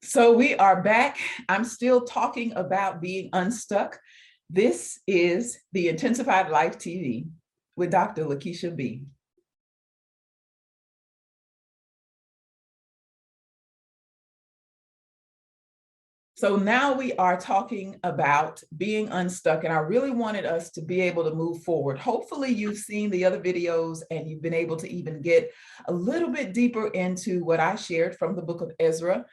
So we are back. I'm still talking about being unstuck. This is the Intensified Life TV with Dr. Lekesha B. So now we are talking about being unstuck, and I really wanted us to be able to move forward. Hopefully you've seen the other videos and you've been able to even get a little bit deeper into what I shared from the book of Ezra.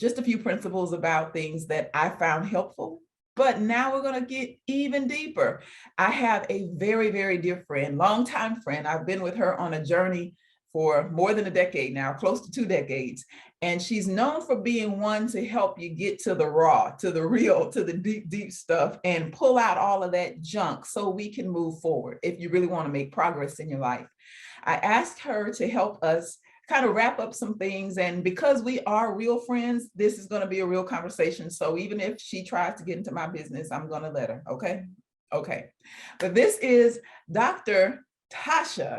Just a few principles about things that I found helpful. But now we're going to get even deeper. I have a very, very dear friend, longtime friend. I've been with her on a journey for more than a decade now, close to 2 decades. And she's known for being one to help you get to the raw, to the real, to the deep, deep stuff and pull out all of that junk so we can move forward if you really want to make progress in your life. I asked her to help us kind of wrap up some things. And because we are real friends, this is going to be a real conversation. So even if she tries to get into my business, I'm going to let her. Okay. Okay. But this is Dr. Tasha.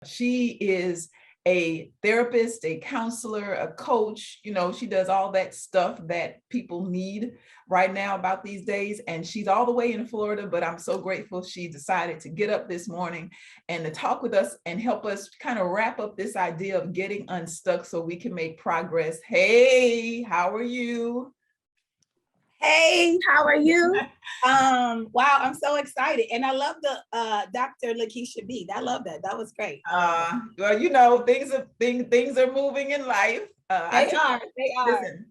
She is a therapist, a counselor, a coach. You know, she does all that stuff that people need right now about these days. And she's all the way in Florida, but I'm so grateful she decided to get up this morning and to talk with us and help us kind of wrap up this idea of getting unstuck so we can make progress. Hey, how are you? Hey, how are you? Wow, I'm so excited. And I love the Dr. Lekesha B. I love that. That was great. Well, you know, things are moving in life. They are. Listen,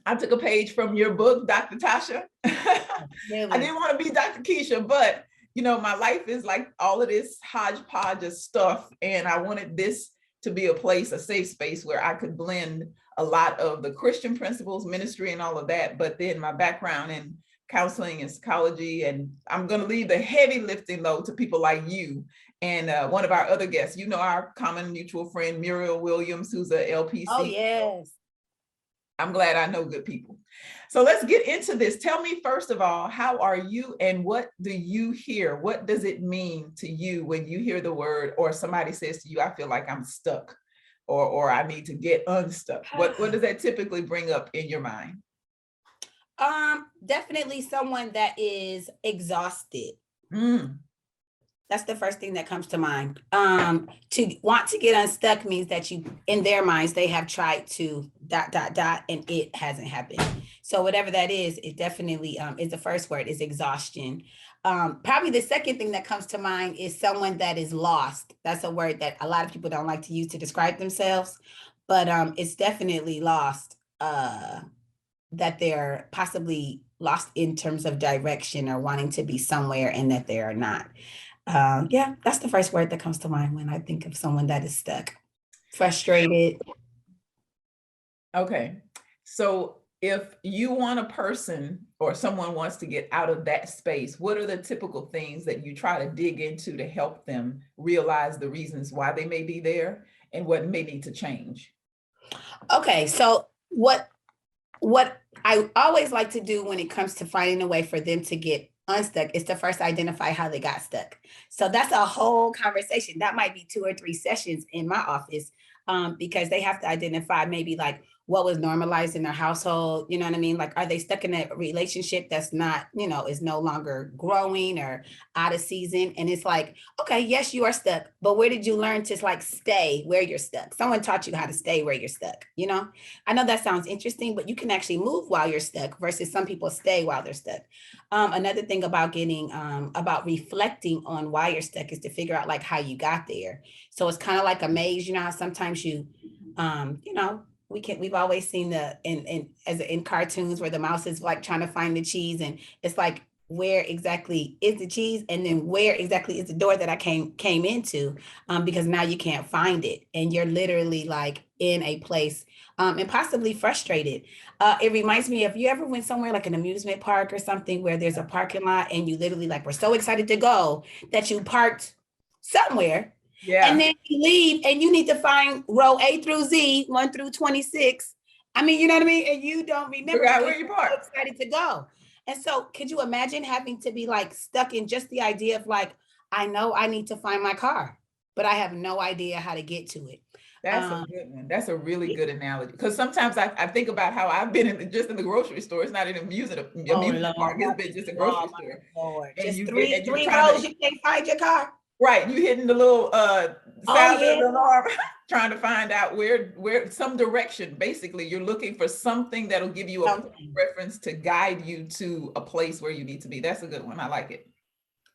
I took a page from your book, Dr. Tasha. I didn't want to be Dr. Keisha, but you know, my life is like all of this hodgepodge of stuff. And I wanted this to be a place, a safe space where I could blend a lot of the Christian principles, ministry, and all of that, but then my background in counseling and psychology. And I'm going to leave the heavy lifting though to people like you and one of our other guests. You know, our common mutual friend, Muriel Williams, who's a LPC. Oh, yes. I'm glad I know good people. So let's get into this. Tell me, first of all, how are you and what do you hear? What does it mean to you when you hear the word or somebody says to you, I feel like I'm stuck or I need to get unstuck? What does that typically bring up in your mind? Definitely someone that is exhausted. That's the first thing that comes to mind. To want to get unstuck means that you, in their minds, they have tried to ... and it hasn't happened. So whatever that is, it definitely is the first word, is exhaustion. Probably the second thing that comes to mind is someone that is lost. That's a word that a lot of people don't like to use to describe themselves, but it's definitely lost, that they're possibly lost in terms of direction or wanting to be somewhere and that they are not. Yeah, that's the first word that comes to mind when I think of someone that is stuck, frustrated. Okay. So if you want a person or someone wants to get out of that space, what are the typical things that you try to dig into to help them realize the reasons why they may be there and what may need to change? Okay, so what I always like to do when it comes to finding a way for them to get unstuck is to first identify how they got stuck. So that's a whole conversation. That might be 2 or 3 sessions in my office, because they have to identify maybe like what was normalized in their household. You know what I mean? Like, are they stuck in a relationship that's not, you know, is no longer growing or out of season? And it's like, okay, yes, you are stuck, but where did you learn to like stay where you're stuck? Someone taught you how to stay where you're stuck. You know, I know that sounds interesting, but you can actually move while you're stuck versus some people stay while they're stuck. Another thing about getting, about reflecting on why you're stuck is to figure out like how you got there. So it's kind of like a maze. You know how sometimes you, you know, we've always seen in cartoons where the mouse is like trying to find the cheese, and it's like, where exactly is the cheese, and then where exactly is the door that I came into, because now you can't find it and you're literally like in a place, and possibly frustrated. It reminds me of, you ever went somewhere like an amusement park or something where there's a parking lot and you literally like were so excited to go that you parked somewhere. Yeah. And then you leave and you need to find row A through Z, 1 through 26. I mean, you know what I mean? And you don't remember where you parked. So excited to go. And so could you imagine having to be like stuck in just the idea of like, I know I need to find my car, but I have no idea how to get to it. That's a good one. That's a really good analogy. Because sometimes I think about how I've been just in the grocery store. It's not an amusement park. It's been just a grocery store. Lord. And Just you three get, and you're rows, you can't find your car. Right. You hitting the little sound yeah. of the alarm, trying to find out where some direction. Basically, you're looking for something that'll give you a reference to guide you to a place where you need to be. That's a good one. I like it.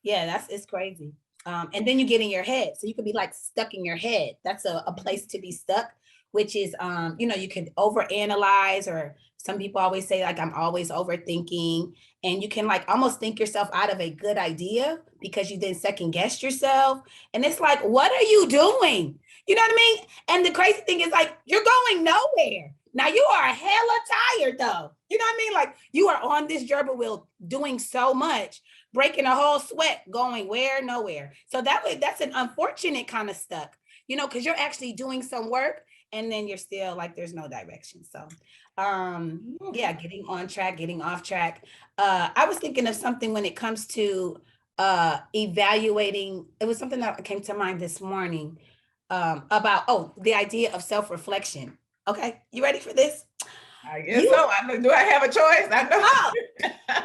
Yeah, it's crazy. And then you get in your head. So you could be like stuck in your head. That's a place to be stuck, which is, you know, you could overanalyze, or some people always say like, I'm always overthinking, and you can like almost think yourself out of a good idea because you then second guess yourself. And it's like, what are you doing? You know what I mean? And the crazy thing is like, you're going nowhere. Now you are hella tired though. You know what I mean? Like you are on this gerbil wheel doing so much, breaking a whole sweat, going where? Nowhere. So that's an unfortunate kind of stuck, you know, because you're actually doing some work and then you're still like, there's no direction. So yeah, getting on track, getting off track. I was thinking of something when it comes to evaluating. It was something that came to mind this morning about, the idea of self-reflection. Okay, you ready for this? I guess so. Do I have a choice? I know. Oh,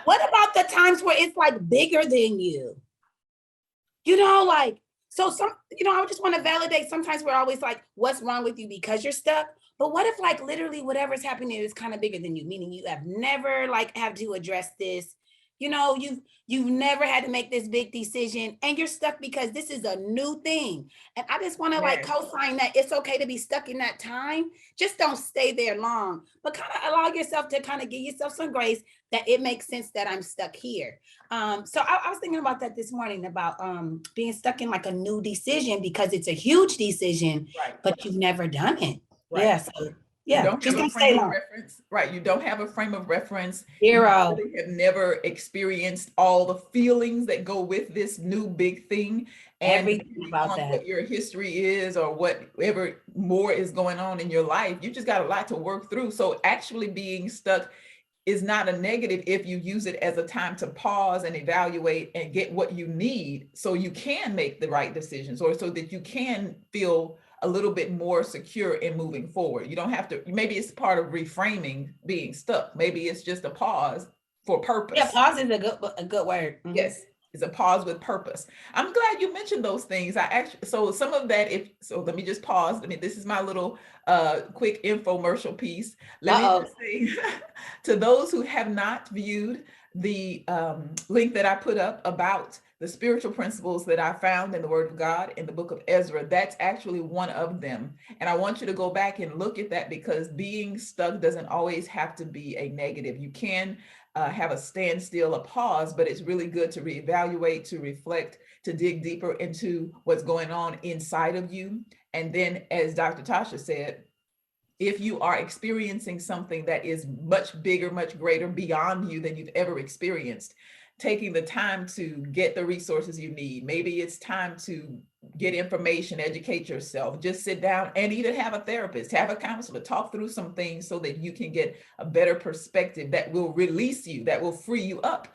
what about the times where it's like bigger than you? You know, like, so I just want to validate. Sometimes we're always like, what's wrong with you because you're stuck? But what if like literally whatever's happening is kind of bigger than you, meaning you have never like have to address this. You know, you've never had to make this big decision and you're stuck because this is a new thing. And I just want to like co-sign that it's okay to be stuck in that time. Just don't stay there long, but kind of allow yourself to kind of give yourself some grace that it makes sense that I'm stuck here. So I was thinking about that this morning about being stuck in like a new decision because it's a huge decision, but you've never done it. Right. Yeah. So yeah, you don't have a frame of reference, right? You don't have a frame of reference. Zero. You really have never experienced all the feelings that go with this new big thing, and everything about that. What your history is, or whatever more is going on in your life, you just got a lot to work through. So actually being stuck is not a negative if you use it as a time to pause and evaluate and get what you need so you can make the right decisions, or so that you can feel a little bit more secure in moving forward. You don't have to, maybe it's part of reframing being stuck. Maybe it's just a pause for purpose. Yeah, pause is a good word. Mm-hmm. Yes, it's a pause with purpose. I'm glad you mentioned those things. So some of that, let me just pause. This is my little quick infomercial piece. Let me just say to those who have not viewed the link that I put up about the spiritual principles that I found in the Word of God in the book of Ezra, that's actually one of them. And I want you to go back and look at that, because being stuck doesn't always have to be a negative. You can have a standstill, a pause, but it's really good to reevaluate, to reflect, to dig deeper into what's going on inside of you. And then, as Dr. Tasha said, if you are experiencing something that is much bigger, much greater, beyond you than you've ever experienced, taking the time to get the resources you need. Maybe it's time to get information, educate yourself, just sit down and even have a therapist, have a counselor, talk through some things so that you can get a better perspective that will release you, that will free you up,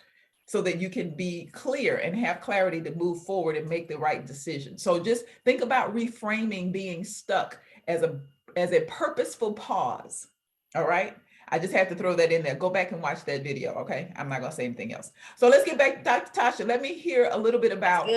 so that you can be clear and have clarity to move forward and make the right decision. So just think about reframing being stuck as a purposeful pause. All right. I just have to throw that in there. Go back and watch that video. Okay. I'm not going to say anything else. So let's get back to Dr. Tasha. Let me hear a little bit about,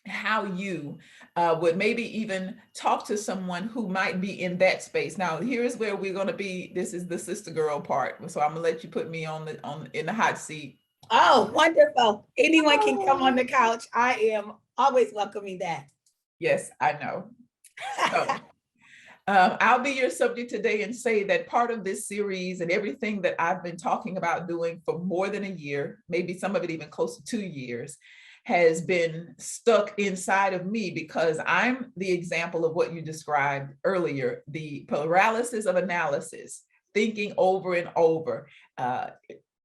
how you would maybe even talk to someone who might be in that space. Now, here's where we're going to be. This is the sister girl part. So I'm going to let you put me in the hot seat. Oh, wonderful. Anyone can come on the couch. I am always welcoming that. Yes, I know. So, I'll be your subject today and say that part of this series and everything that I've been talking about doing for more than a year, maybe some of it even close to 2 years, has been stuck inside of me, because I'm the example of what you described earlier, the paralysis of analysis, thinking over and over,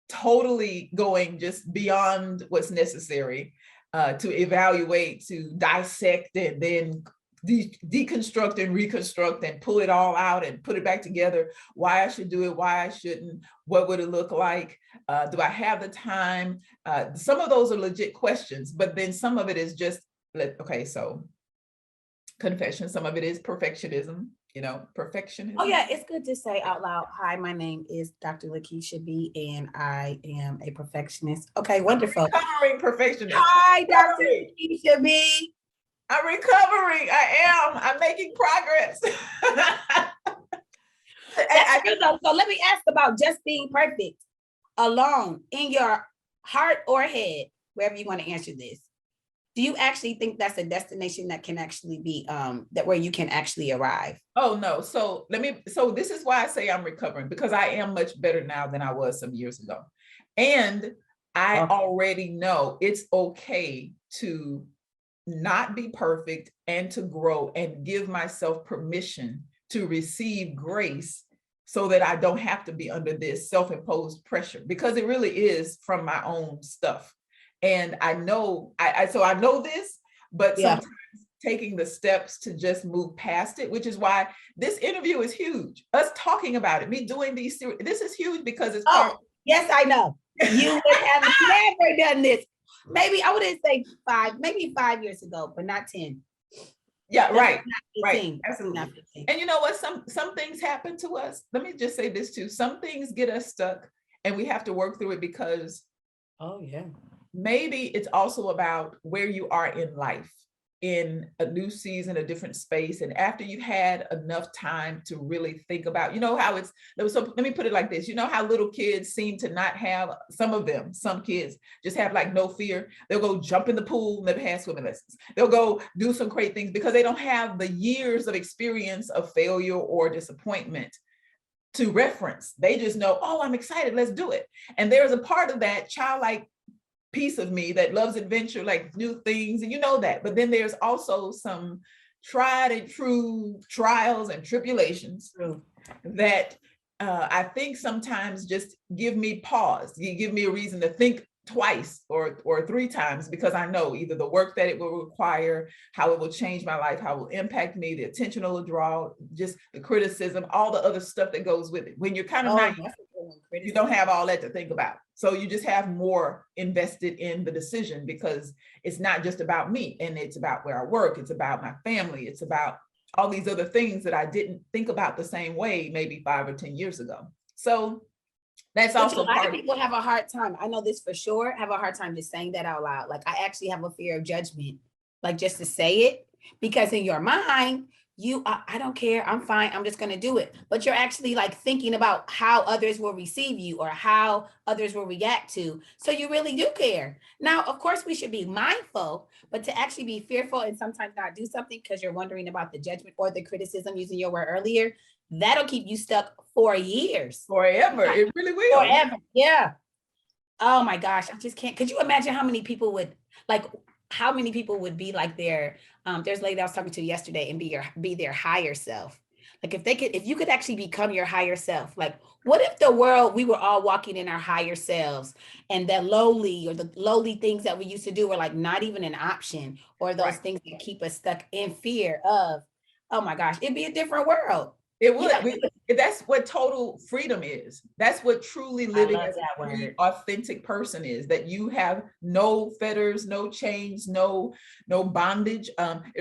totally going just beyond what's necessary to evaluate, to dissect, and then deconstruct and reconstruct and pull it all out and put it back together. Why I should do it, why I shouldn't, what would it look like? Do I have the time? Some of those are legit questions, but then some of it is just, okay, so confession. Some of it is perfectionism, Oh perfectionism. yeah, it's good to say out loud, hi, my name is Dr. Lekesha B, and I am a perfectionist. Okay, wonderful. Recovering perfectionist. Hi, Dr. Lekesha B. I'm recovering. I'm making progress. That's true though. So let me ask about just being perfect alone in your heart or head, wherever you want to answer this. Do you actually think that's a destination that can actually be that where you can actually arrive? Oh no. So this is why I say I'm recovering, because I am much better now than I was some years ago. And I already know it's okay to not be perfect and to grow and give myself permission to receive grace so that I don't have to be under this self-imposed pressure, because it really is from my own stuff. And I know, I know this, but sometimes taking the steps to just move past it, which is why this interview is huge. Us talking about it, me doing these series, this is huge because it's part. Yes, I know. You would have never done this. Maybe I wouldn't say 5, maybe 5 years ago, but not 10. Yeah, right. Absolutely. And you know what? Some things happen to us. Let me just say this too. Some things get us stuck and we have to work through it because maybe it's also about where you are in life, in a new season, a different space. And after you've had enough time to really think about, how so let me put it like this. You know how little kids seem to not have, some kids just have like no fear. They'll go jump in the pool, never had swimming lessons. They'll go do some great things because they don't have the years of experience of failure or disappointment to reference. They just know, oh, I'm excited, let's do it. And there's a part of that childlike piece of me that loves adventure, like new things, and that. But then there's also some tried and true trials and tribulations that I think sometimes just give me pause. You give me a reason to think twice or 3 times, because I know either the work that it will require, how it will change my life, how it will impact me, the attention it will draw, just the criticism, all the other stuff that goes with it. When you're kind of naive, you don't have all that to think about. So you just have more invested in the decision, because it's not just about me, and it's about where I work. It's about my family. It's about all these other things that I didn't think about the same way maybe 5 or 10 years ago. So that's also a lot of people have a hard time. I know this for sure. Have a hard time just saying that out loud. Like, I actually have a fear of judgment, like just to say it, because in your mind, I don't care. I'm fine. I'm just going to do it. But you're actually like thinking about how others will receive you or how others will react to. So you really do care. Now, of course, we should be mindful, but to actually be fearful and sometimes not do something because you're wondering about the judgment or the criticism, using your word earlier, that'll keep you stuck for years. Forever. It really will. Forever. Yeah. Oh my gosh. I just can't. Could you imagine how many people would be like there's a lady I was talking to yesterday and be their higher self. Like if you could actually become your higher self, like what if we were all walking in our higher selves and the lowly things that we used to do were like not even an option, or those things that keep us stuck in fear of, oh my gosh, it'd be a different world. It would. That's what total freedom is. That's what truly living as a free, authentic person is, that you have no fetters, no chains, no bondage.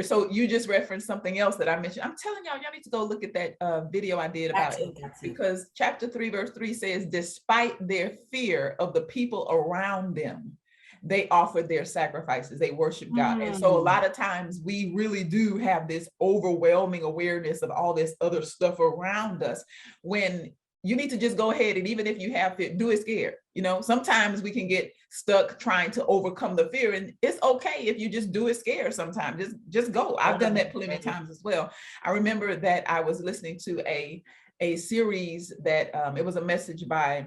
So you just referenced something else that I mentioned. I'm telling y'all need to go look at that video I did about it, because chapter 3, verse 3 says, despite their fear of the people around them, they offered their sacrifices, they worship God. And so a lot of times we really do have this overwhelming awareness of all this other stuff around us, when you need to just go ahead, and even if you have fear, do it scared. Sometimes we can get stuck trying to overcome the fear, and it's okay if you just do it scared sometimes. Just go. I've done that plenty of times as well. I remember that I was listening to a series that it was a message by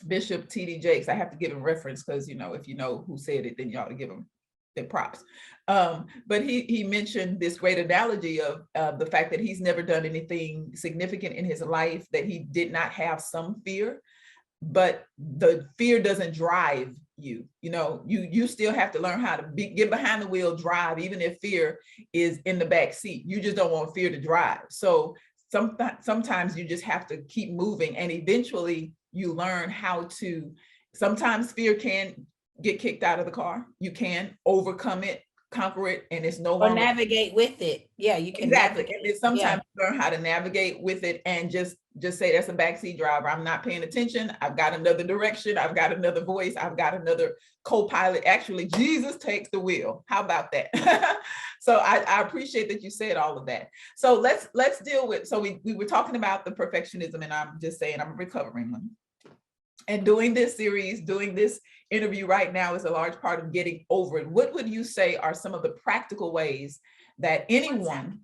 Bishop T.D. Jakes. I have to give him reference because, if you know who said it, then you ought to give him their props. But he mentioned this great analogy of the fact that he's never done anything significant in his life that he did not have some fear, but the fear doesn't drive you. You still have to learn how to get behind the wheel, drive, even if fear is in the back seat. You just don't want fear to drive. So sometimes you just have to keep moving, and eventually you learn how to, sometimes fear can get kicked out of the car. You can overcome it conquer it, and it's no Or longer navigate with it. Yeah, you can exactly. navigate. And then sometimes learn how to navigate with it and just say that's a backseat driver. I'm not paying attention. I've got another direction. I've got another voice. I've got another co-pilot. Actually, Jesus takes the wheel. How about that? So I appreciate that you said all of that. So let's deal with, so we were talking about the perfectionism, and I'm just saying I'm a recovering one. And doing this series, doing this interview right now is a large part of getting over it. What would you say are some of the practical ways that anyone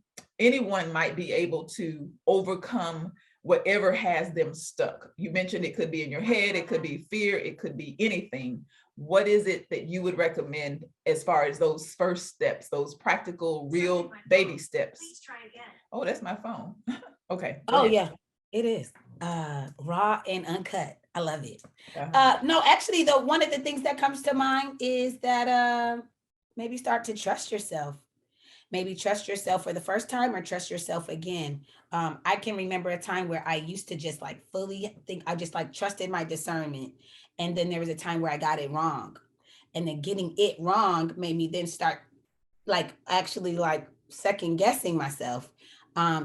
might be able to overcome whatever has them stuck? You mentioned it could be in your head, it could be fear, it could be anything. What is it that you would recommend as far as those first steps, those practical, real baby steps? Please try again. Oh, that's my phone. Okay. Oh yeah, it is. Raw and uncut. I love it. No, actually, though, one of the things that comes to mind is that maybe start to trust yourself. Maybe trust yourself for the first time, or trust yourself again. I can remember a time where I used to just like fully think, I just like trusted my discernment. And then there was a time where I got it wrong. And then getting it wrong made me then start like actually like second guessing myself,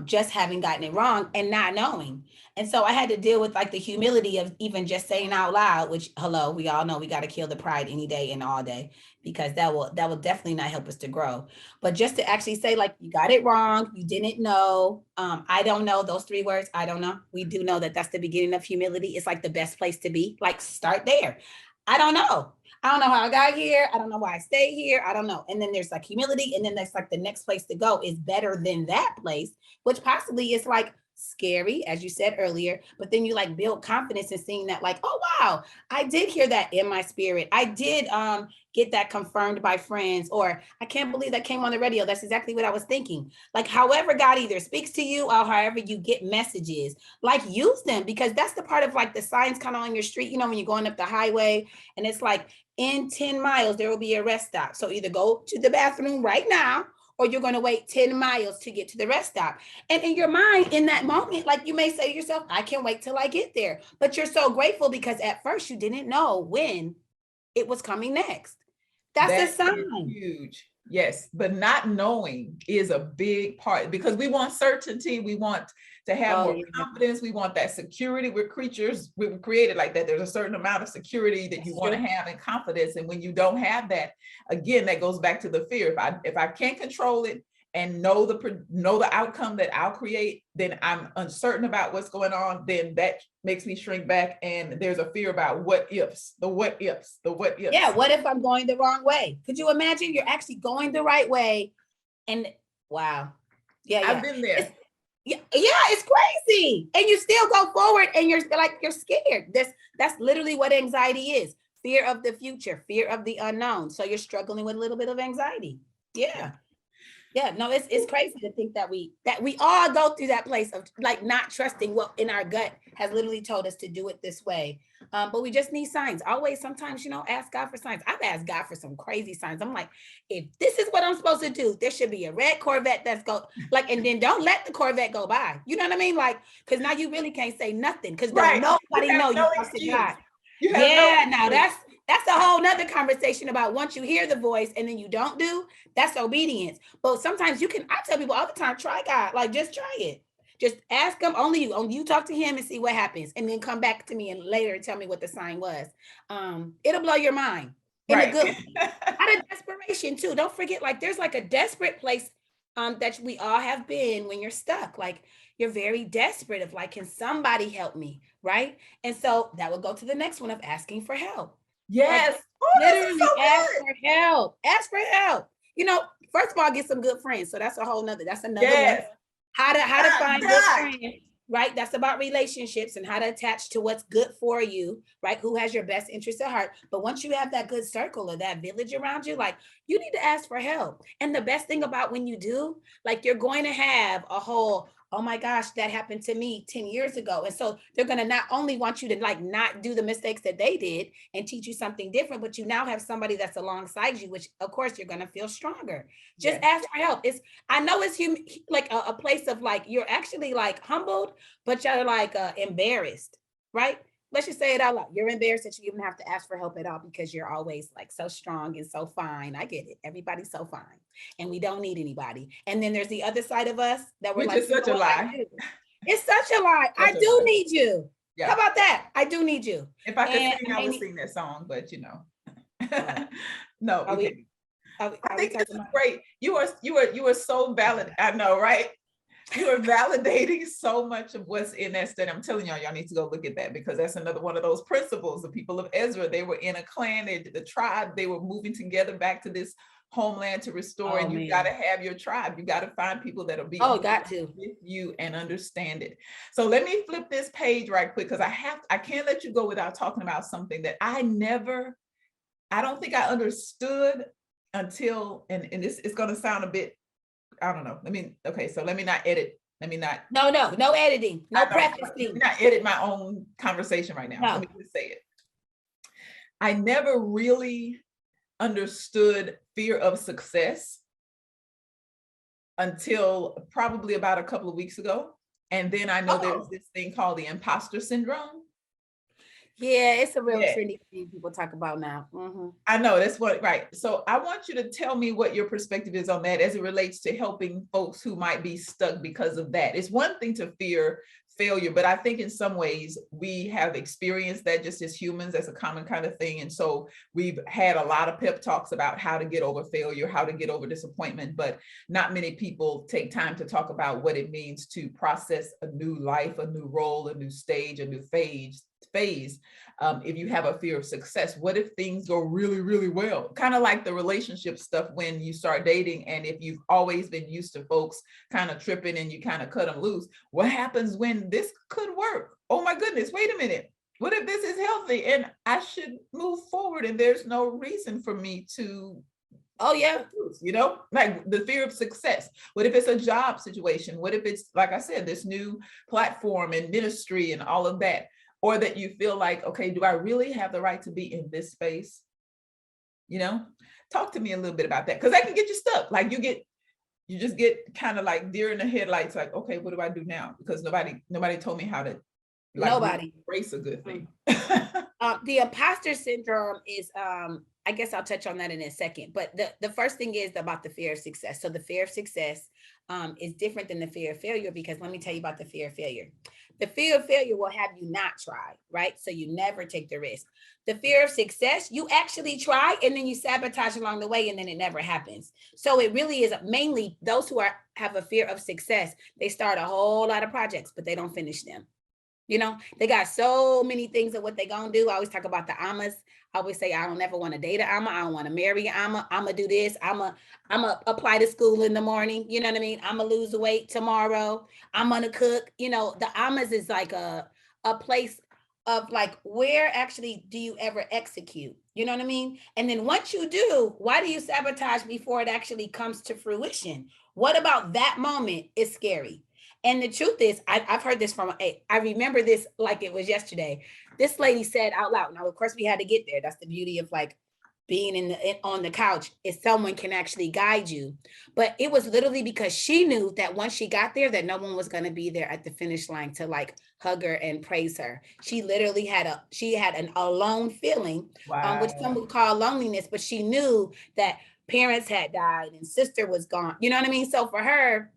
just having gotten it wrong and not knowing. And so I had to deal with like the humility of even just saying out loud, which, hello, we all know we got to kill the pride any day and all day, because that will definitely not help us to grow. But just to actually say, like, you got it wrong, you didn't know, I don't know, those 3 words, I don't know. We do know that that's the beginning of humility. It's like the best place to be. Like, start there. I don't know. I don't know how I got here. I don't know why I stayed here. I don't know. And then there's like humility. And then there's like the next place to go is better than that place, which possibly is like scary, as you said earlier, but then you like build confidence in seeing that, like, oh, wow, I did hear that in my spirit. I did get that confirmed by friends, or I can't believe that came on the radio. That's exactly what I was thinking. Like, however God either speaks to you or however you get messages, like, use them, because that's the part of like the signs kind of on your street, you know, when you're going up the highway and it's like, in 10 miles, there will be a rest stop. So either go to the bathroom right now, or you're going to wait 10 miles to get to the rest stop. And in your mind, in that moment, like, you may say to yourself, I can't wait till I get there. But you're so grateful because at first you didn't know when it was coming next. That's a sign. Huge. Yes. But not knowing is a big part, because we want certainty. We want to have more confidence. We want that security. We're creatures, we were created like that. There's a certain amount of security that you want to have and confidence. And when you don't have that, again, that goes back to the fear. If I can't control it and know the outcome that I'll create, then I'm uncertain about what's going on, then that makes me shrink back. And there's a fear about what ifs. Yeah, what if I'm going the wrong way? Could you imagine you're actually going the right way? And wow. Yeah. I've been there. It's crazy. And you still go forward and you're scared. That's literally what anxiety is. Fear of the future, fear of the unknown. So you're struggling with a little bit of anxiety. Yeah. No, it's crazy to think that we all go through that place of like not trusting what in our gut has literally told us to do it this way. But we just need signs. Always, sometimes, ask God for signs. I've asked God for some crazy signs. I'm like, if this is what I'm supposed to do, there should be a red Corvette that's and then don't let the Corvette go by. You know what I mean? Like, because now you really can't say nothing, because nobody know you trusted God. Now that's a whole nother conversation about once you hear the voice and then you don't do, that's obedience. But sometimes I tell people all the time, try God, like just try it. Just ask him, only you talk to him and see what happens. And then come back to me and later tell me what the sign was. It'll blow your mind in a good way. Out of desperation too. Don't forget, like there's like a desperate place that we all have been when you're stuck. Like you're very desperate of like, can somebody help me? Right. And so that would go to the next one of asking for help. Yes. Like, literally ask for help. Ask for help. First of all, get some good friends. So that's another one. How to find good friends, right? That's about relationships and how to attach to what's good for you, right? Who has your best interest at heart. But once you have that good circle or that village around you, like you need to ask for help. And the best thing about when you do, like you're going to have a whole, oh my gosh, that happened to me 10 years ago. And so they're going to not only want you to like not do the mistakes that they did and teach you something different, but you now have somebody that's alongside you, which of course you're going to feel stronger. Just ask for help. I know it's like a place of like, you're actually like humbled, but you're like embarrassed, right? let's just say it out loud. You're embarrassed that you even have to ask for help at all because you're always like so strong and so fine. I get it. Everybody's so fine and we don't need anybody. And then there's the other side of us that we're Which like, is such a lie. It's such a lie. I do need you. Yeah. How about that? I do need you. If I could sing, I would sing that song, but you know. No, okay. I think this is great. You are so valid. I know, right? You are validating so much of what's in that study. I'm telling y'all need to go look at that, because that's another one of those principles. The people of Ezra, they were in a clan, the tribe, they were moving together back to this homeland to restore. And you got to have your tribe. You got to find people that'll be with you and understand it. So let me flip this page right quick, because I can't let you go without talking about something that I don't think I understood until, and this is going to sound a bit, I don't know. So let me not edit. Let me not. No editing. No prefacing. Let me not edit my own conversation right now. Let me just say it. I never really understood fear of success until probably about a couple of weeks ago. And then I know there's this thing called the imposter syndrome. Yeah, it's a real trendy thing people talk about now. Mm-hmm. I know, that's what, right. So I want you to tell me what your perspective is on that as it relates to helping folks who might be stuck because of that. It's one thing to fear failure, but I think in some ways we have experienced that just as humans. That's a common kind of thing. And so we've had a lot of pep talks about how to get over failure, how to get over disappointment, but not many people take time to talk about what it means to process a new life, a new role, a new stage, a new phase. If you have a fear of success, what if things go really, really well? Kind of like the relationship stuff when you start dating, and if you've always been used to folks kind of tripping and you kind of cut them loose, what happens when this could work? Oh my goodness, wait a minute. What if this is healthy and I should move forward and there's no reason for me to like the fear of success? What if it's a job situation? What if it's, like I said, this new platform and ministry and all of that? Or that you feel like, okay, do I really have the right to be in this space? Talk to me a little bit about that, because that can get you stuck. Like you just get kind of like deer in the headlights, like, okay, what do I do now? Because nobody told me how to embrace a good thing. The imposter syndrome is, I guess I'll touch on that in a second. But the first thing is about the fear of success. So the fear of success is different than the fear of failure, because let me tell you about the fear of failure. The fear of failure will have you not try, right? So you never take the risk. The fear of success, you actually try and then you sabotage along the way and then it never happens. So it really is mainly those who have a fear of success. They start a whole lot of projects, but they don't finish them. They got so many things of what they gonna do. I always talk about the Amas. I always say, I don't ever want to date an Ama. I don't want to marry an Ama. I'm going to do this. I'm going to apply to school in the morning. You know what I mean? I'm going to lose weight tomorrow. I'm going to cook. The Amas is like a place of like, where actually do you ever execute? You know what I mean? And then once you do, why do you sabotage before it actually comes to fruition? What about that moment is scary? And the truth is, I've heard this I remember this like it was yesterday. This lady said out loud. Now, of course, we had to get there. That's the beauty of like being on the couch, is someone can actually guide you. But it was literally because she knew that once she got there, that no one was going to be there at the finish line to like hug her and praise her. She literally had an alone feeling, which some would call loneliness. But she knew that parents had died and sister was gone. You know what I mean? So for her,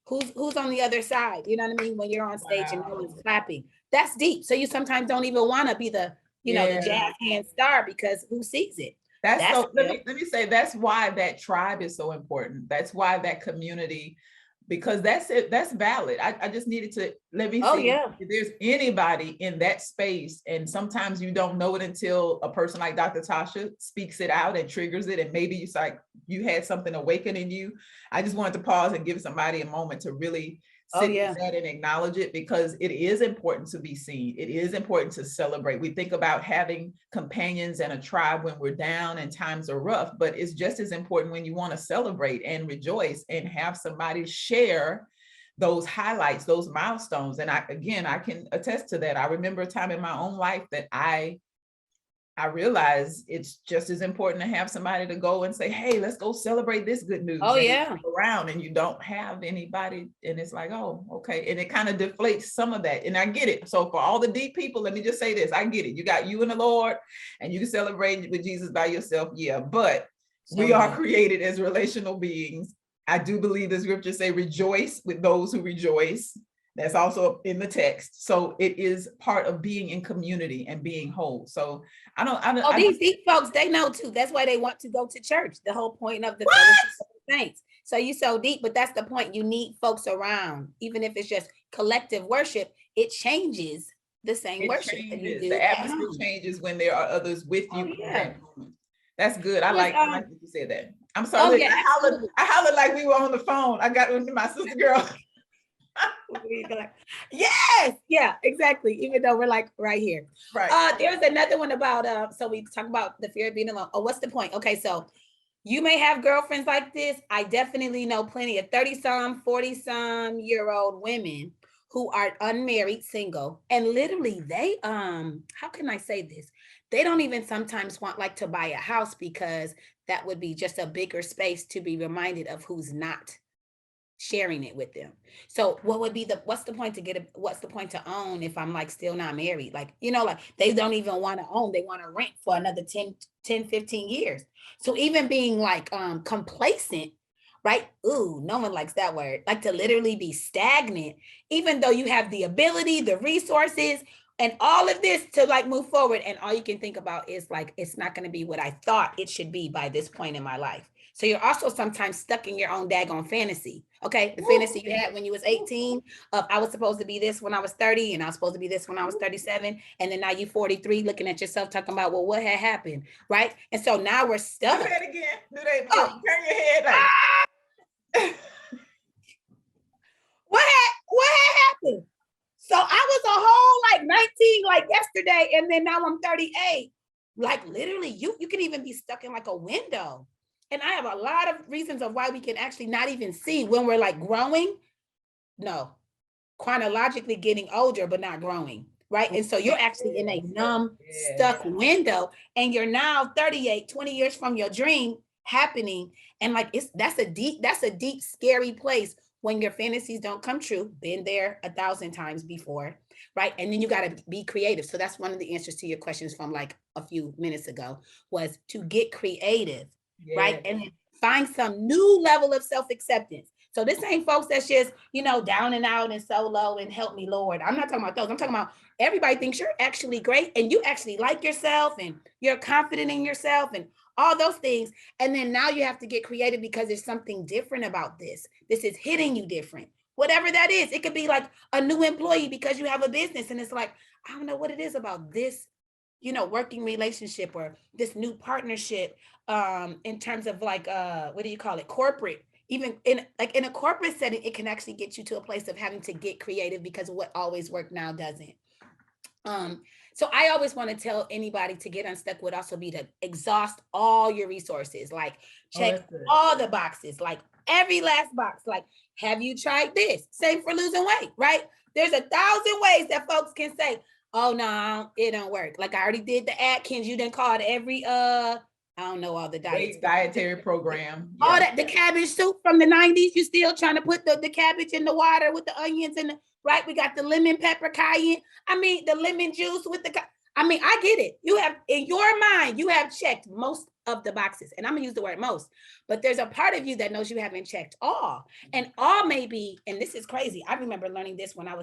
who's on the other side? You know what I mean? When you're on stage and no one's clapping, that's deep. So you sometimes don't even want to be the jazz hand star, because who sees it? Let me say, that's why that tribe is so important. That's why that community, because that's it. That's valid. I just needed to let me see if there's anybody in that space. And sometimes you don't know it until a person like Dr. Tasha speaks it out and triggers it. And maybe it's like you had something awaken in you. I just wanted to pause and give somebody a moment to really sit with that and acknowledge it, because it is important to be seen. It is important to celebrate. We think about having companions and a tribe when we're down and times are rough, but it's just as important when you want to celebrate and rejoice and have somebody share those highlights, those milestones. And I can attest to that. I remember a time in my own life that I I realize it's just as important to have somebody to go and say, hey, let's go celebrate this good news. Oh, and yeah. around and you don't have anybody, and it's like, oh, okay. And it kind of deflates some of that. And I get it. So for all the deep people, let me just say this, I get it. You got you and the Lord, and you can celebrate with Jesus by yourself. Yeah, but we are created as relational beings. I do believe the scriptures say rejoice with those who rejoice. That's also in the text. So it is part of being in community and being whole. So these deep folks, they know too. That's why they want to go to church. The whole point of the fellowship of the saints. So you so deep, but that's the point. You need folks around, even if it's just collective worship. It changes the same worship that you do. The atmosphere changes when there are others with you. Oh, yeah. That's good. I like that you said that. I'm sorry. Oh, yeah, I hollered like we were on the phone. I got my sister girl. Yes, yeah, exactly. Even though we're like right here. Right. There's another one about so we talk about the fear of being alone. Oh, what's the point? Okay, so you may have girlfriends like this. I definitely know plenty of 30-some, 40-some year old women who are unmarried, single, and literally they how can I say this? They don't even sometimes want like to buy a house because that would be just a bigger space to be reminded of who's not sharing it with them. So what would be what's the point to own if I'm like still not married? Like, like they don't even want to own, they want to rent for another 10, 15 years. So even being like complacent, right? Ooh, no one likes that word. Like to literally be stagnant, even though you have the ability, the resources, and all of this to like move forward. And all you can think about is like, it's not going to be what I thought it should be by this point in my life. So you're also sometimes stuck in your own daggone fantasy. Okay. The fantasy you had when you was 18 of I was supposed to be this when I was 30 and I was supposed to be this when I was 37. And then now you're 43 looking at yourself talking about, well, what had happened? Right. And so now we're stuck. Do that again. Turn your head like. What had happened? So I was a whole like 19 like yesterday. And then now I'm 38. Like literally you can even be stuck in like a window. And I have a lot of reasons of why we can actually not even see when we're like growing. No, chronologically getting older, but not growing, right? And so you're actually in a numb, stuck window, and you're now 38, 20 years from your dream happening. And like, that's a deep, scary place when your fantasies don't come true. Been there 1,000 times before, right? And then you got to be creative. So that's one of the answers to your questions from like a few minutes ago, was to get creative. Yes. Right? And find some new level of self-acceptance. So this ain't folks that's just, down and out and solo and help me, Lord. I'm not talking about those. I'm talking about everybody thinks you're actually great and you actually like yourself and you're confident in yourself and all those things. And then now you have to get creative because there's something different about this. This is hitting you different. Whatever that is. It could be like a new employee because you have a business and it's like, I don't know what it is about this, working relationship or this new partnership in terms of like, what do you call it? Corporate, even in a corporate setting, it can actually get you to a place of having to get creative because what always worked now doesn't. So I always want to tell anybody to get unstuck would also be to exhaust all your resources, like check all the boxes, like every last box, like, have you tried this? Same for losing weight, right? There's 1,000 ways that folks can say, oh no, it don't work. Like I already did the Atkins, you done called every I don't know all the dietary program. All that, the cabbage soup from the 90s, you still trying to put the cabbage in the water with the onions and right? We got the lemon pepper cayenne. I mean, the lemon juice with I get it. You have, in your mind, you have checked most of the boxes. And I'm gonna use the word most, but there's a part of you that knows you haven't checked all. And all may be, and this is crazy. I remember learning this when I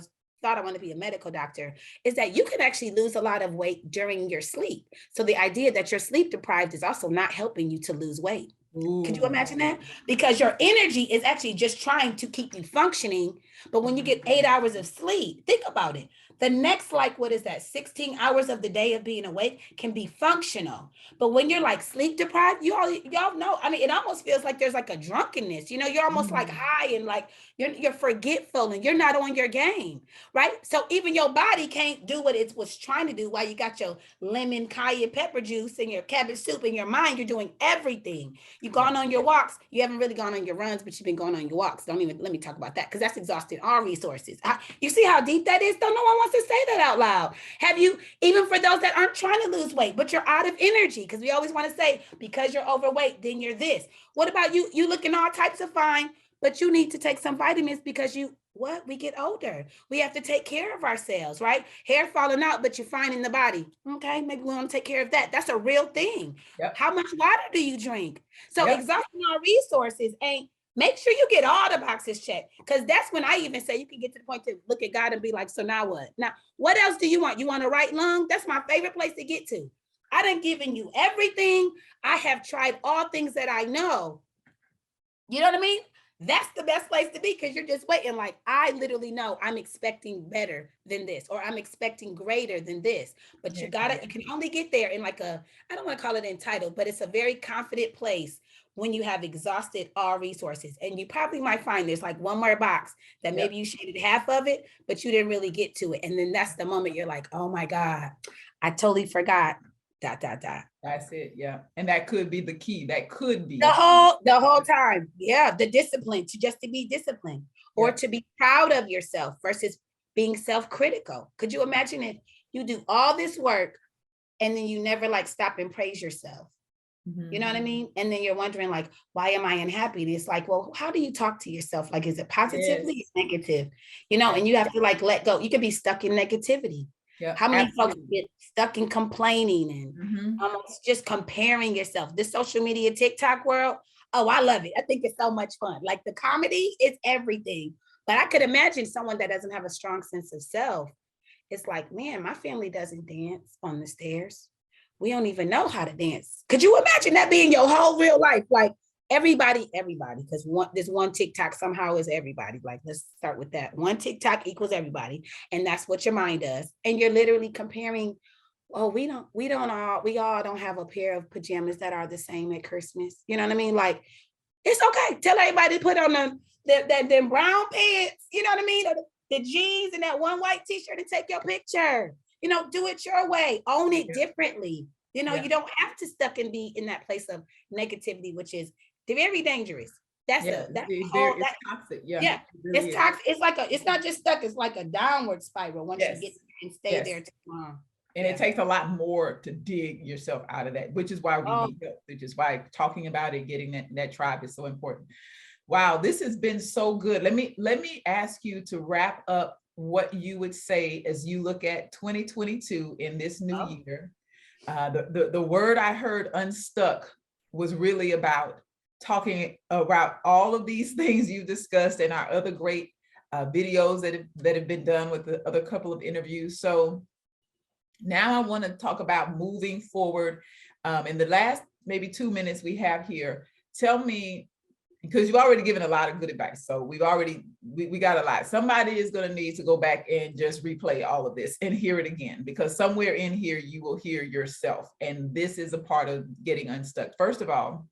thought I want to be a medical doctor, is that you can actually lose a lot of weight during your sleep. So the idea that you're sleep deprived is also not helping you to lose weight. Ooh. Could you imagine that? Because your energy is actually just trying to keep you functioning. But when you get 8 hours of sleep, think about it. The next, 16 hours of the day of being awake can be functional. But when you're like sleep deprived, y'all know, it almost feels like there's like a drunkenness, you're almost like high and like you're forgetful and you're not on your game, right? So even your body can't do what it was trying to do while you got your lemon cayenne pepper juice and your cabbage soup in your mind. You're doing everything. You've gone on your walks. You haven't really gone on your runs, but you've been going on your walks. Don't even let me talk about that because that's exhausting our resources. You see how deep that is? Don't no one wants to say that out loud. Have you, even for those that aren't trying to lose weight, but you're out of energy, because we always want to say because you're overweight, then you're this. What about you? You looking all types of fine, but you need to take some vitamins because we get older. We have to take care of ourselves, right? Hair falling out, but you're fine in the body. Okay, maybe we want to take care of that. That's a real thing. Yep. How much water do you drink? So Yep. exhausting our resources ain't, make sure you get all the boxes checked. Because that's when I even say you can get to the point to look at God and be like, so now what? Now, what else do you want? You want a right lung? That's my favorite place to get to. I done given you everything. I have tried all things that I know. You know what I mean? That's the best place to be, because you're just waiting. Like, I literally know I'm expecting better than this, or I'm expecting greater than this. But you can only get there in like I don't want to call it entitled, but it's a very confident place when you have exhausted all resources. And you probably might find there's like one more box that maybe you shaded half of it, but you didn't really get to it. And then that's the moment you're like, oh my God, I totally forgot. ... That's it. Yeah. And that could be the key. That could be the whole time. Yeah. The discipline to be disciplined, or to be proud of yourself versus being self-critical. Could you imagine it? You do all this work and then you never like stop and praise yourself. Mm-hmm. You know what I mean? And then you're wondering like, why am I unhappy? And it's like, well, how do you talk to yourself? Like, is it positively or negative? You know, and you have to like let go. You could be stuck in negativity. Yep, how many folks get stuck in complaining and almost just comparing yourself? This social media TikTok world, oh, I love it. I think it's so much fun. Like the comedy is everything. But I could imagine someone that doesn't have a strong sense of self. It's like, man, my family doesn't dance on the stairs. We don't even know how to dance. Could you imagine that being your whole real life? Like everybody, because this one TikTok somehow is everybody. Like, let's start with that. One TikTok equals everybody. And that's what your mind does. And you're literally comparing, oh, we all don't have a pair of pajamas that are the same at Christmas. You know what I mean? Like, it's okay. Tell everybody to put on them brown pants, you know what I mean? Or the jeans and that one white t-shirt and take your picture. You know, do it your way. Own it differently. You know, you don't have to stuck and be in that place of negativity, which is very dangerous. That's it's toxic. Yeah. It's toxic. It's like it's not just stuck, it's like a downward spiral once you get there and stay there too long. And it takes a lot more to dig yourself out of that, which is why we need help, which is why talking about it, getting that tribe is so important. Wow, this has been so good. Let me ask you to wrap up what you would say as you look at 2022 in this new year. The word I heard, unstuck, was really about talking about all of these things you discussed and our other great videos that have been done with the other couple of interviews. So now I want to talk about moving forward. In the last maybe 2 minutes we have here, tell me, because you've already given a lot of good advice. So we got a lot. Somebody is going to need to go back and just replay all of this and hear it again, because somewhere in here you will hear yourself. And this is a part of getting unstuck. First of all,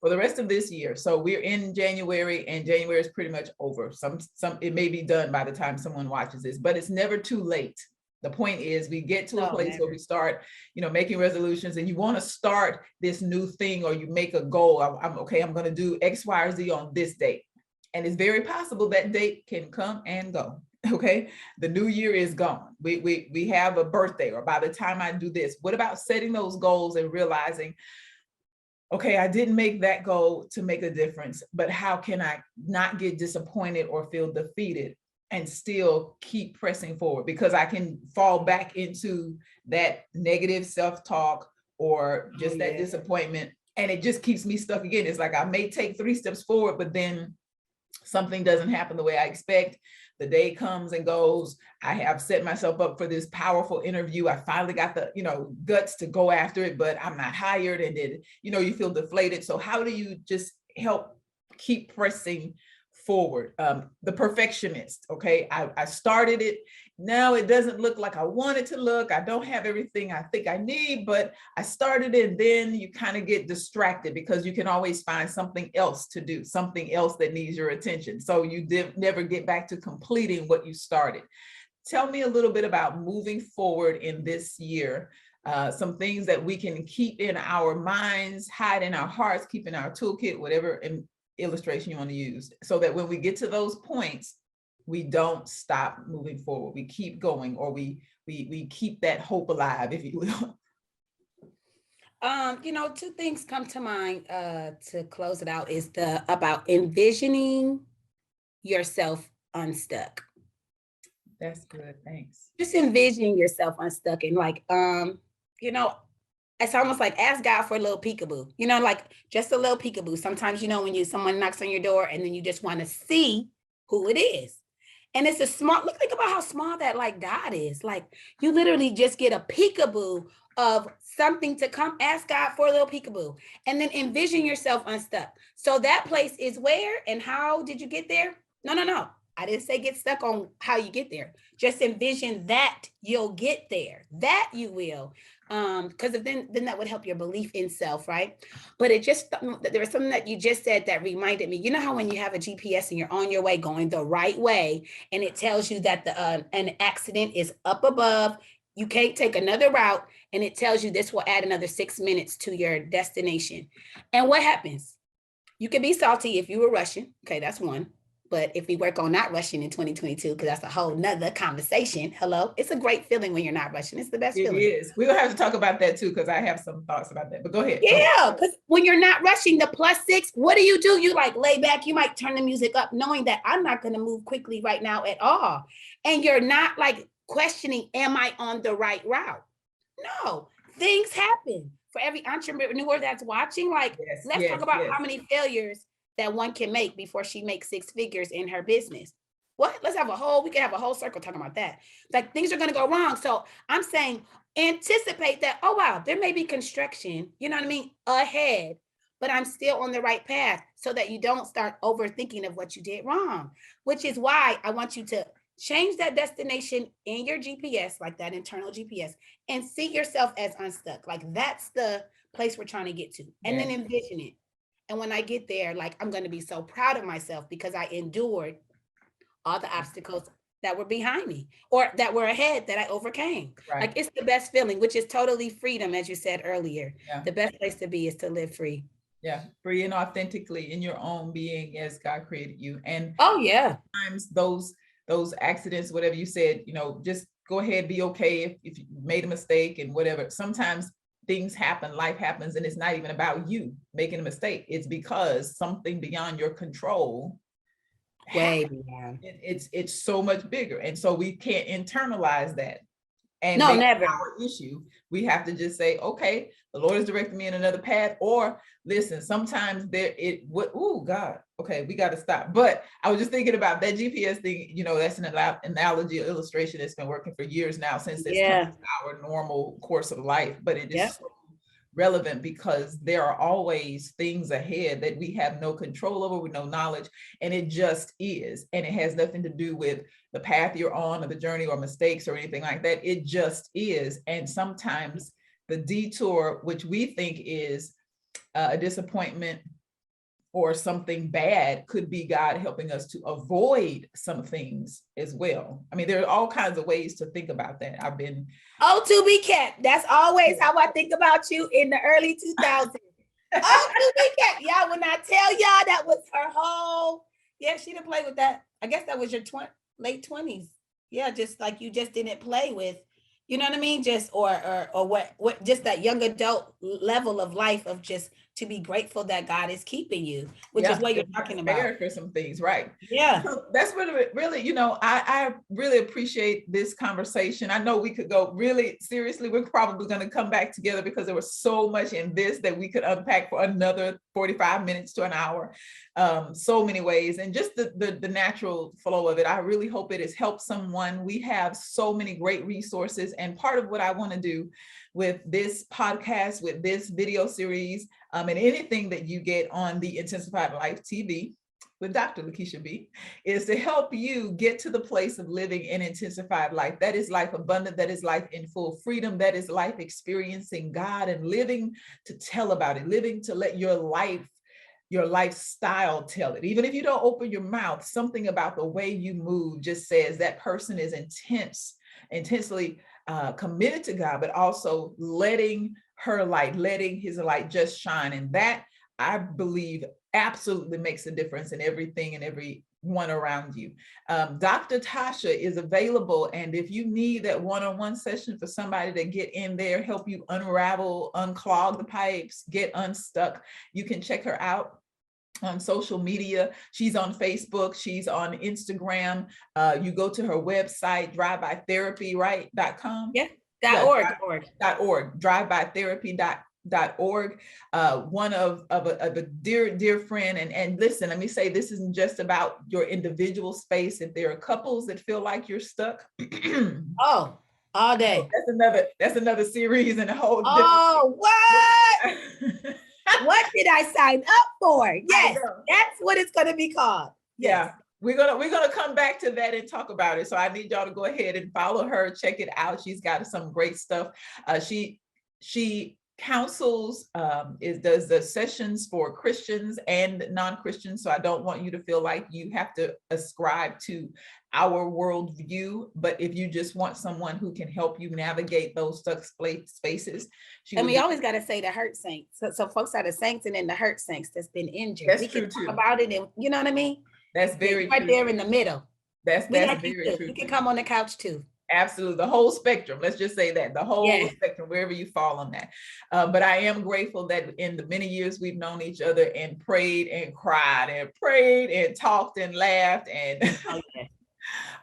for the rest of this year, so we're in January, and January is pretty much over. It may be done by the time someone watches this, but it's never too late. The point is we get to a place where we start, making resolutions, and you want to start this new thing, or you make a goal. I'm going to do X, Y, or Z on this date. And it's very possible that date can come and go. Okay. The new year is gone. We have a birthday, or by the time I do this. What about setting those goals and realizing, okay, I didn't make that goal to make a difference, but how can I not get disappointed or feel defeated and still keep pressing forward? Because I can fall back into that negative self-talk or just that disappointment, and it just keeps me stuck again. It's like I may take 3 steps forward, but then something doesn't happen the way I expect. The day comes and goes. I have set myself up for this powerful interview. I finally got the, guts to go after it, but I'm not hired. And then, you feel deflated. So how do you just help keep pressing forward? The perfectionist. Okay. I started it. Now it doesn't look like I want it to look. I don't have everything I think I need, but I started it. And then you kind of get distracted because you can always find something else to do, something else that needs your attention. So you never get back to completing what you started. Tell me a little bit about moving forward in this year. some things that we can keep in our minds, hide in our hearts, keep in our toolkit, whatever illustration you want to use, so that when we get to those points, we don't stop moving forward. We keep going, or we keep that hope alive, if you will. Two things come to mind to close it out is about envisioning yourself unstuck. That's good. Thanks. Just envision yourself unstuck, and it's almost like ask God for a little peekaboo, like just a little peekaboo. Sometimes, when someone knocks on your door and then you just want to see who it is. And it's think about how small that like God is. Like you literally just get a peekaboo of something to come. Ask God for a little peekaboo and then envision yourself unstuck. So that place is where and how did you get there? No. I didn't say get stuck on how you get there. Just envision that you'll get there, that you will. Because then that would help your belief in self, right? But there was something that you just said that reminded me. You know how when you have a GPS and you're on your way going the right way, and it tells you that an accident is up above, you can't take another route, and it tells you this will add another 6 minutes to your destination. And what happens? You can be salty if you were rushing. Okay, that's one. But if we work on not rushing in 2022, because that's a whole nother conversation. Hello. It's a great feeling when you're not rushing. It's the best feeling. It is. We'll have to talk about that too, because I have some thoughts about that, but go ahead. Yeah, because when you're not rushing, the +6, what do? You like lay back. You might turn the music up knowing that I'm not going to move quickly right now at all. And you're not like questioning, am I on the right route? No, things happen. For every entrepreneur that's watching, let's talk about how many failures that one can make before she makes 6 figures in her business. What? We can have a whole circle talking about that. Like things are going to go wrong. So I'm saying anticipate that, oh, wow, there may be construction, ahead, but I'm still on the right path so that you don't start overthinking of what you did wrong, which is why I want you to change that destination in your GPS, like that internal GPS, and see yourself as unstuck. Like that's the place we're trying to get to, and then envision it. And when I get there, I'm going to be so proud of myself because I endured all the obstacles that were behind me or that were ahead that I overcame. Right. Like it's the best feeling, which is totally freedom. As you said earlier, the best place to be is to live free. Yeah. Free and authentically in your own being as God created you. And sometimes those accidents, whatever you said, just go ahead, be okay if you made a mistake and whatever. Sometimes things happen, life happens, and it's not even about you making a mistake. It's because something beyond your control. Way beyond. It's so much bigger. And so we can't internalize that. And never. Our issue, we have to just say, okay, the Lord is directing me in another path. Or listen, sometimes God, okay, we got to stop. But I was just thinking about that GPS thing, that's an analogy or illustration that's been working for years now, since it's our normal course of life. But it is so relevant because there are always things ahead that we have no control over, with no knowledge, and it just is. And it has nothing to do with the path you're on or the journey or mistakes or anything like that. It just is. And sometimes the detour, which we think is a disappointment or something bad, could be God helping us to avoid some things as well. I mean, there are all kinds of ways to think about that. To be kept. That's always how I think about you in the early 2000s. To be kept. Y'all, when I tell y'all that was her whole, she didn't play with that. I guess that was your late 20s. Yeah, just like you just didn't play with, you know what I mean? Just or what just that young adult level of life of just to be grateful that God is keeping you, which is what you're talking about. For some things, right? Yeah. So that's really, I really appreciate this conversation. I know we could go really seriously. We're probably going to come back together because there was so much in this that we could unpack for another 45 minutes to an hour. So many ways, and just the natural flow of it. I really hope it has helped someone. We have so many great resources, and part of what I want to do with this podcast, with this video series, and anything that you get on the Intensified Life TV with Dr. Lekesha B, is to help you get to the place of living an intensified life. That is life abundant, that is life in full freedom, that is life experiencing God and living to tell about it, living to let your life your lifestyle tell it. Even if you don't open your mouth, something about the way you move just says that person is intensely committed to God, but also letting his light just shine. And that, I believe, absolutely makes a difference in everything and everyone around you. Dr. Tasha is available. And if you need that one-on-one session for somebody to get in there, help you unravel, unclog the pipes, get unstuck, you can check her out on social media. She's on Facebook, she's on Instagram. You go to her website, drivebytherapy, right? .com. Yeah. .org. Drivebytherapy.org. One of a dear friend. And listen, let me say, this isn't just about your individual space. If there are couples that feel like you're stuck, oh, all day. That's another series and a whole what? What did I sign up for? Yes, that's what it's going to be called. Yes. Yeah, we're gonna come back to that and talk about it. So I need y'all to go ahead and follow her, check it out. She's got some great stuff. She counsels, does the sessions for Christians and non-Christians. So I don't want you to feel like you have to ascribe to our worldview, but if you just want someone who can help you navigate those stuck spaces. And we always got to say the hurt saints. So folks are the saints and then the hurt saints that's been injured. That's we true can talk too. About it, and you know what I mean? That's very right true. There in the middle. That's very true. You can come on the couch too. Absolutely. The whole spectrum. Let's just say that the whole spectrum, wherever you fall on that. But I am grateful that in the many years we've known each other and prayed and cried and prayed and talked and laughed and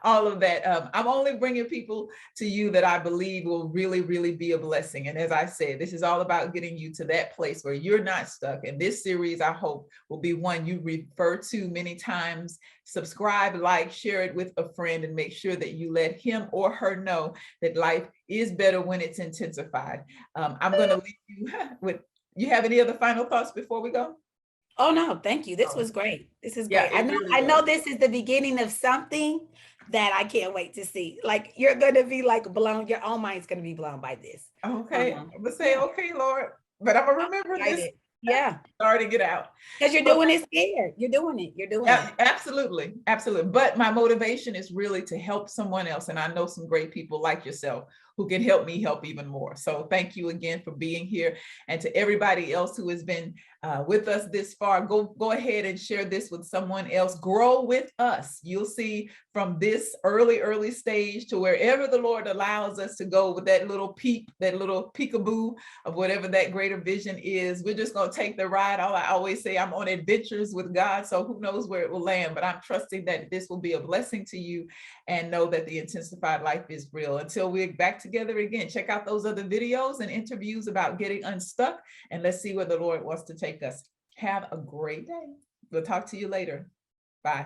all of that. I'm only bringing people to you that I believe will really, really be a blessing. And as I said, this is all about getting you to that place where you're not stuck. And this series, I hope, will be one you refer to many times. Subscribe, like, share it with a friend, and make sure that you let him or her know that life is better when it's intensified. I'm going to leave you with, you have any other final thoughts before we go? Oh, no, thank you. This was great. This is great. I know this is the beginning of something that I can't wait to see. Like, you're going to be like blown. Your own mind's going to be blown by this. Okay. I'm going to say, okay, Lord, but I'm going to remember this. Yeah. Starting it out. Because you're doing it scared. You're doing it. You're doing it. Absolutely. Absolutely. But my motivation is really to help someone else. And I know some great people like yourself who can help me help even more. So thank you again for being here. And to everybody else who has been with us this far, go ahead and share this with someone else. Grow with us. You'll see from this early stage to wherever the Lord allows us to go with that little peep, that little peekaboo of whatever that greater vision is. We're just going to take the ride. I always say I'm on adventures with God, so who knows where it will land, but I'm trusting that this will be a blessing to you, and know that the intensified life is real. Until we're back together again, check out those other videos and interviews about getting unstuck, and let's see where the Lord wants to take us. Have a great day. We'll talk to you later. Bye.